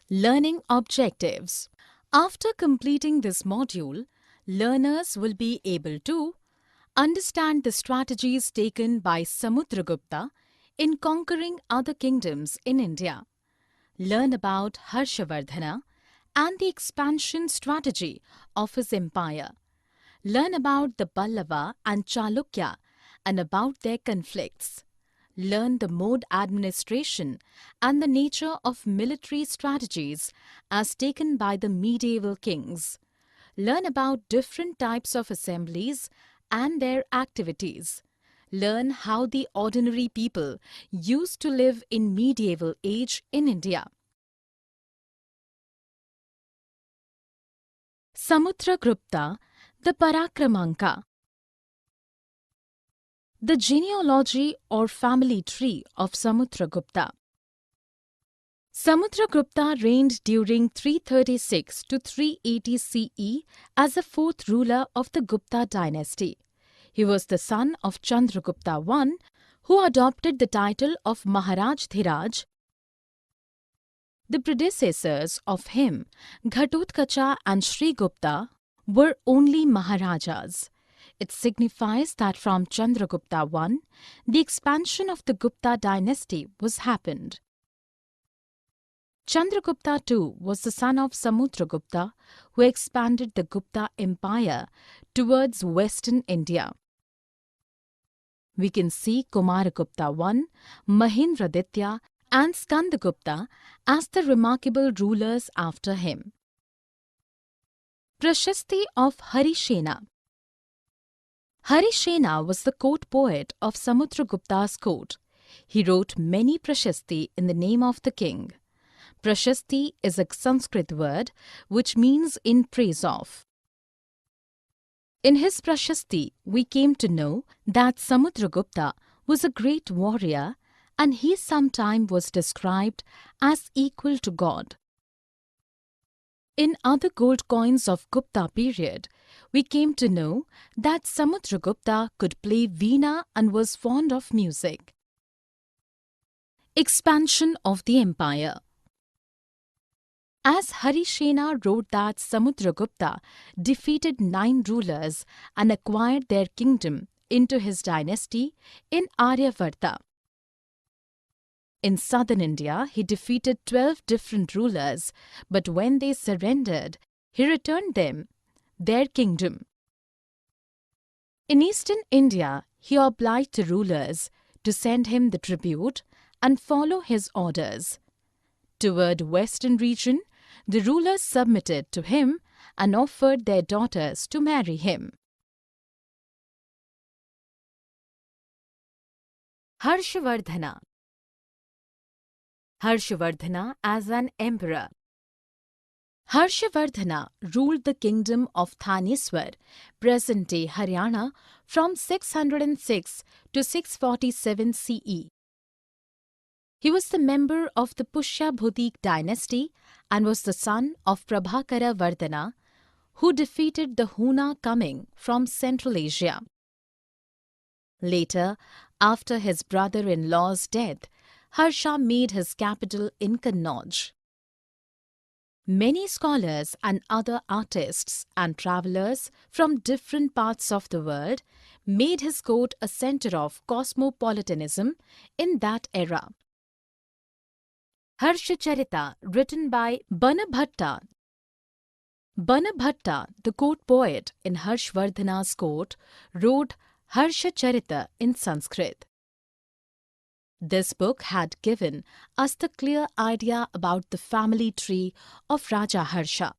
Learning objectives. After completing this module, learners will be able to understand the strategies taken by Samudragupta in conquering other kingdoms in India, learn about Harshavardhana and the expansion strategy of his empire, learn about the Pallava and Chalukya and about their conflicts, learn the mode administration and the nature of military strategies as taken by the medieval kings, learn about different types of assemblies and their activities, learn how the ordinary people used to live in medieval age in India. Samudragupta, the Parakramanka. The genealogy or family tree of Samudragupta. Samudragupta reigned during 336 to 380 CE as the fourth ruler of the Gupta dynasty. He was the son of Chandragupta I, who adopted the title of Maharaj Dhiraj. The predecessors of him, Ghatotkacha and Shrigupta, were only Maharajas. It signifies that from Chandragupta I, the expansion of the Gupta dynasty was happened. Chandragupta II was the son of Samudragupta, who expanded the Gupta empire towards western India. We can see Kumaragupta I, Mahindraditya and Skandagupta as the remarkable rulers after him. Prashasti of Harishena. Harishena was the court poet of Samudragupta's court. He wrote many prashasti in the name of the king. Prashasti is a Sanskrit word which means in praise of. In his Prashasti, we came to know that Samudragupta was a great warrior and he sometime was described as equal to God. In other gold coins of Gupta period, we came to know that Samudragupta could play veena and was fond of music. Expansion of the empire. As Harishena wrote that Samudragupta defeated 9 rulers and acquired their kingdom into his dynasty in Aryavarta. In southern India, he defeated 12 different rulers, but when they surrendered, he returned them their kingdom. In eastern India, he obliged the rulers to send him the tribute and follow his orders. Toward western region, the rulers submitted to him and offered their daughters to marry him. Harshavardhana. Harshavardhana as an emperor. Harshavardhana ruled the kingdom of Thaneswar, present-day Haryana, from 606 to 647 CE. He was the member of the Pushyabhutik dynasty and was the son of Prabhakara Vardhana, who defeated the Huna coming from Central Asia. Later, after his brother-in-law's death, Harsha made his capital in Kannauj. Many scholars and other artists and travellers from different parts of the world made his court a centre of cosmopolitanism in that era. Harshacharita, written by Banabhatta. Banabhatta, the court poet in Harshvardhana's court, wrote Harshacharita in Sanskrit. This book had given us the clear idea about the family tree of Raja Harsha.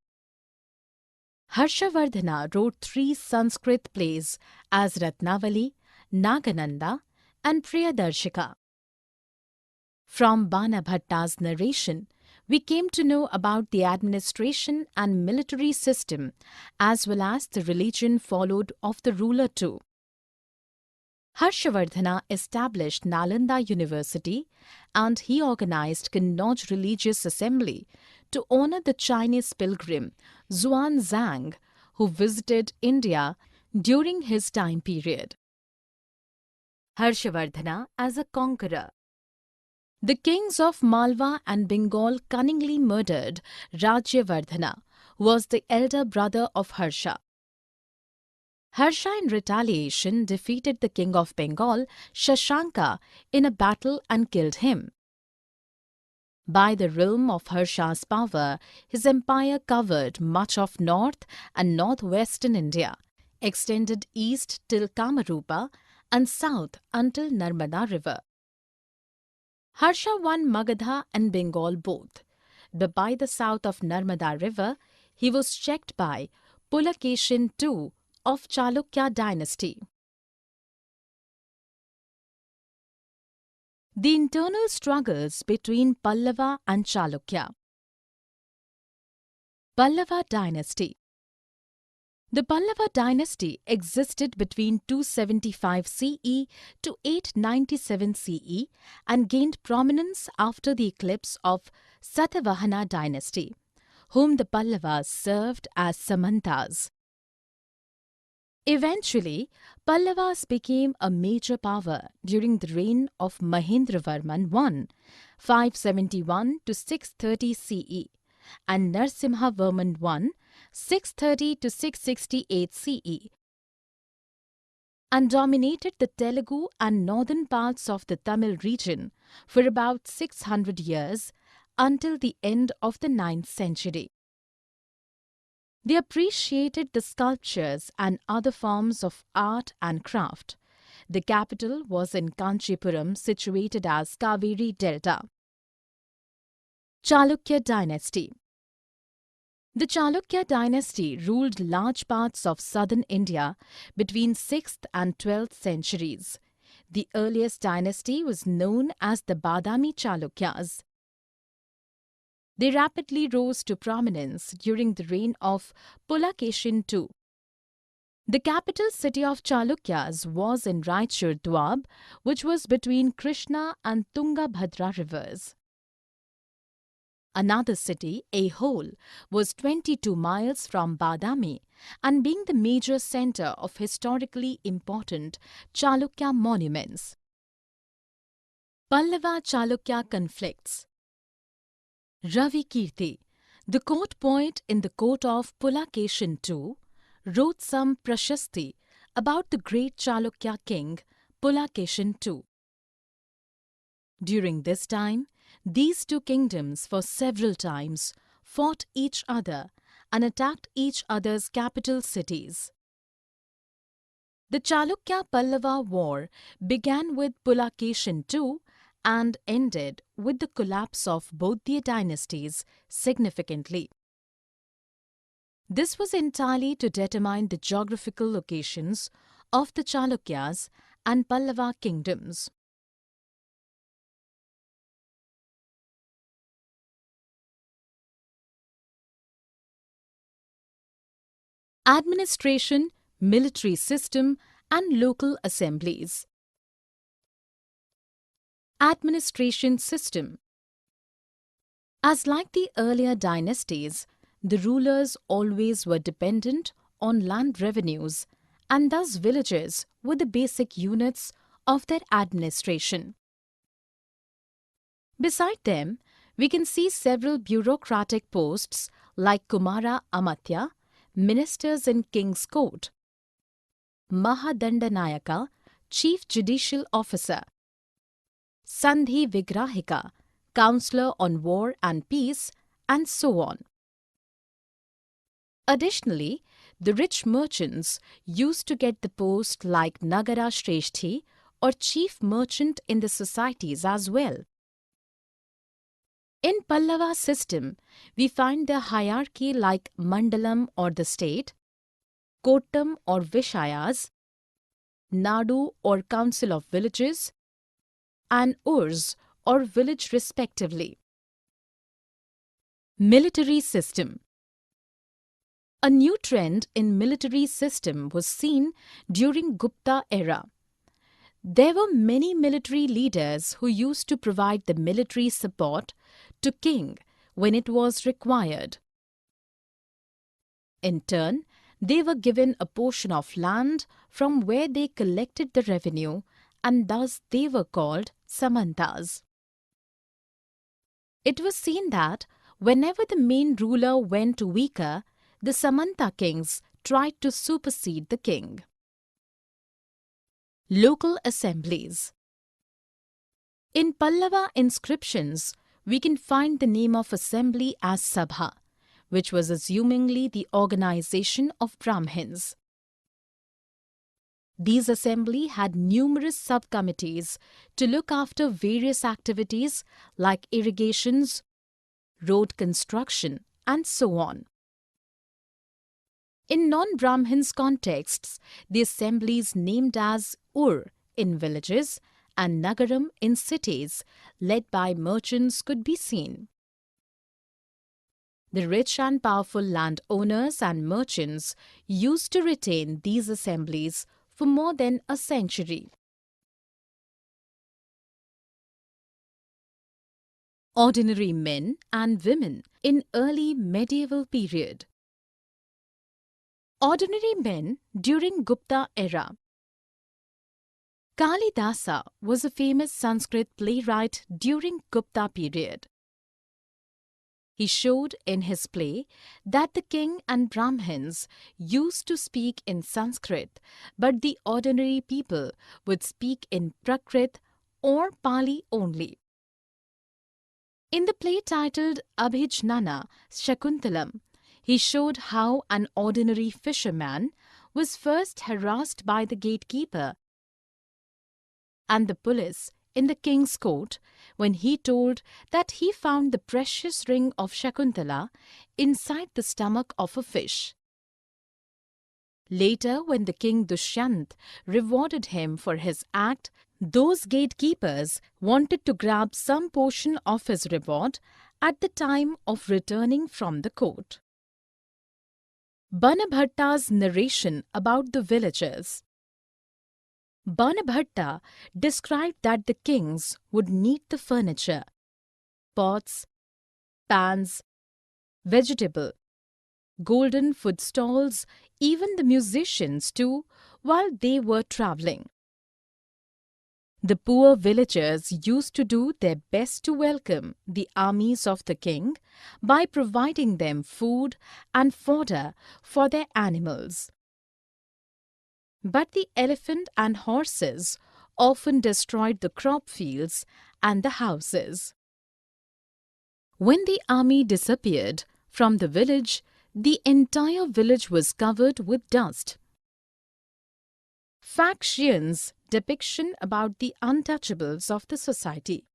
Harshavardhana wrote 3 Sanskrit plays as Ratnavali, Nagananda and Priyadarshika. From Banabhatta's narration, we came to know about the administration and military system as well as the religion followed of the ruler too. Harshavardhana established Nalanda University and he organized Kannauj Religious Assembly to honor the Chinese pilgrim Xuanzang, who visited India during his time period. Harshavardhana as a conqueror. The kings of Malwa and Bengal cunningly murdered Rajyavardhana, who was the elder brother of Harsha. Harsha in retaliation defeated the king of Bengal, Shashanka, in a battle and killed him. By the realm of Harsha's power, his empire covered much of north and northwestern India, extended east till Kamarupa and south until Narmada river. Harsha won Magadha and Bengal both, but by the south of Narmada river, he was checked by Pulakeshin II of Chalukya dynasty. The internal struggles between Pallava and Chalukya. Pallava dynasty. The Pallava dynasty existed between 275 CE to 897 CE and gained prominence after the eclipse of Satavahana dynasty, whom the Pallavas served as Samantas. Eventually, Pallavas became a major power during the reign of Mahendravarman I, 571 to 630 CE, and Narsimhavarman I, 630 to 668 CE, and dominated the Telugu and northern parts of the Tamil region for about 600 years until the end of the 9th century. They appreciated the sculptures and other forms of art and craft. The capital was in Kanchipuram, situated as Kaveri Delta. Chalukya dynasty. The Chalukya dynasty ruled large parts of southern India between 6th and 12th centuries. The earliest dynasty was known as the Badami Chalukyas. They rapidly rose to prominence during the reign of Pulakeshin II. The capital city of Chalukyas was in Raichur Doab, which was between Krishna and Tungabhadra rivers. Another city, Aihole, was 22 miles from Badami and being the major centre of historically important Chalukya monuments. Pallava-Chalukya conflicts. Ravi Kirti, the court poet in the court of Pulakeshin II, wrote some prashasti about the great Chalukya king Pulakeshin II. During this time, these two kingdoms for several times fought each other and attacked each other's capital cities. The Chalukya-Pallava war began with Pulakeshin II and ended with the collapse of both their dynasties significantly. This was entirely to determine the geographical locations of the Chalukyas and Pallava kingdoms. Administration, military system, and local assemblies. Administration system. As like the earlier dynasties, the rulers always were dependent on land revenues, and thus villages were the basic units of their administration. Beside them, we can see several bureaucratic posts like Kumara Amatya, ministers in King's Court, Mahadandanayaka, Chief Judicial Officer, Sandhi Vigrahika, Counselor on War and Peace, and so on. Additionally, the rich merchants used to get the post like Nagara Shreshthi or chief merchant in the societies as well. In Pallava system, we find the hierarchy like Mandalam or the state, Kottam or Vishayas, Nadu or council of villages, and Urs or village respectively. Military system. A new trend in military system was seen during Gupta era. There were many military leaders who used to provide the military support to king when it was required. In turn, they were given a portion of land from where they collected the revenue, and thus they were called Samantas. It was seen that whenever the main ruler went weaker, the Samanta kings tried to supersede the king. Local assemblies. In Pallava inscriptions, we can find the name of assembly as Sabha, which was assumingly the organization of Brahmins. These assembly had numerous subcommittees to look after various activities like irrigations, road construction, and so on. In non-Brahmins contexts, the assemblies named as Ur in villages and Nagaram in cities led by merchants could be seen. The rich and powerful landowners and merchants used to retain these assemblies for more than a century. Ordinary men and women in early medieval period. Ordinary men during Gupta era. Kalidasa was a famous Sanskrit playwright during Gupta period. He showed in his play that the king and Brahmins used to speak in Sanskrit, but the ordinary people would speak in Prakrit or Pali only. In the play titled Abhijnana Shakuntalam, he showed how an ordinary fisherman was first harassed by the gatekeeper and the police in the king's court when he told that he found the precious ring of Shakuntala inside the stomach of a fish. Later, when the king Dushyant rewarded him for his act, those gatekeepers wanted to grab some portion of his reward at the time of returning from the court. Banabhatta's narration about the villagers. Banabhatta described that the kings would need the furniture, pots, pans, vegetable, golden food stalls, even the musicians too, while they were travelling. The poor villagers used to do their best to welcome the armies of the king by providing them food and fodder for their animals. But the elephant and horses often destroyed the crop fields and the houses. When the army disappeared from the village, the entire village was covered with dust. Faction's depiction about the untouchables of the society.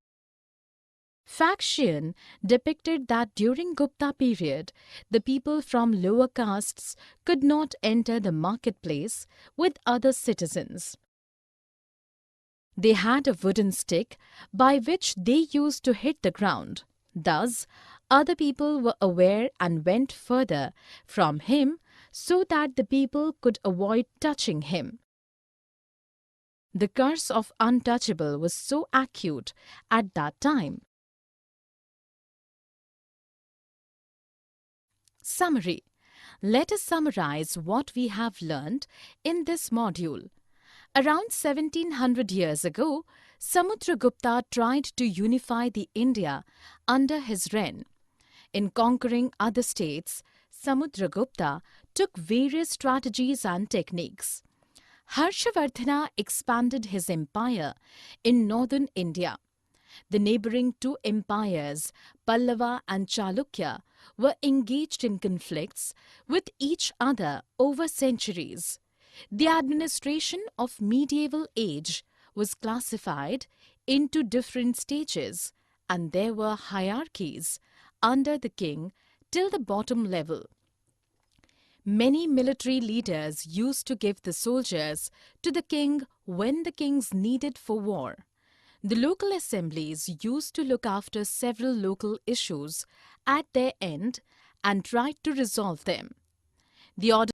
Faction depicted that during Gupta period, the people from lower castes could not enter the marketplace with other citizens. They had a wooden stick by which they used to hit the ground. Thus, other people were aware and went further from him so that the people could avoid touching him. The curse of untouchable was so acute at that time. Summary. Let us summarize what we have learned in this module. Around 1700 years ago, Samudragupta tried to unify the India under his reign. In conquering other states, Samudragupta took various strategies and techniques. Harshavardhana expanded his empire in northern India. The neighboring two empires, Pallava and Chalukya, were engaged in conflicts with each other over centuries. The administration of medieval age was classified into different stages, and there were hierarchies under the king till the bottom level. Many military leaders used to give the soldiers to the king when the kings needed for war. The local assemblies used to look after several local issues at their end and tried to resolve them. The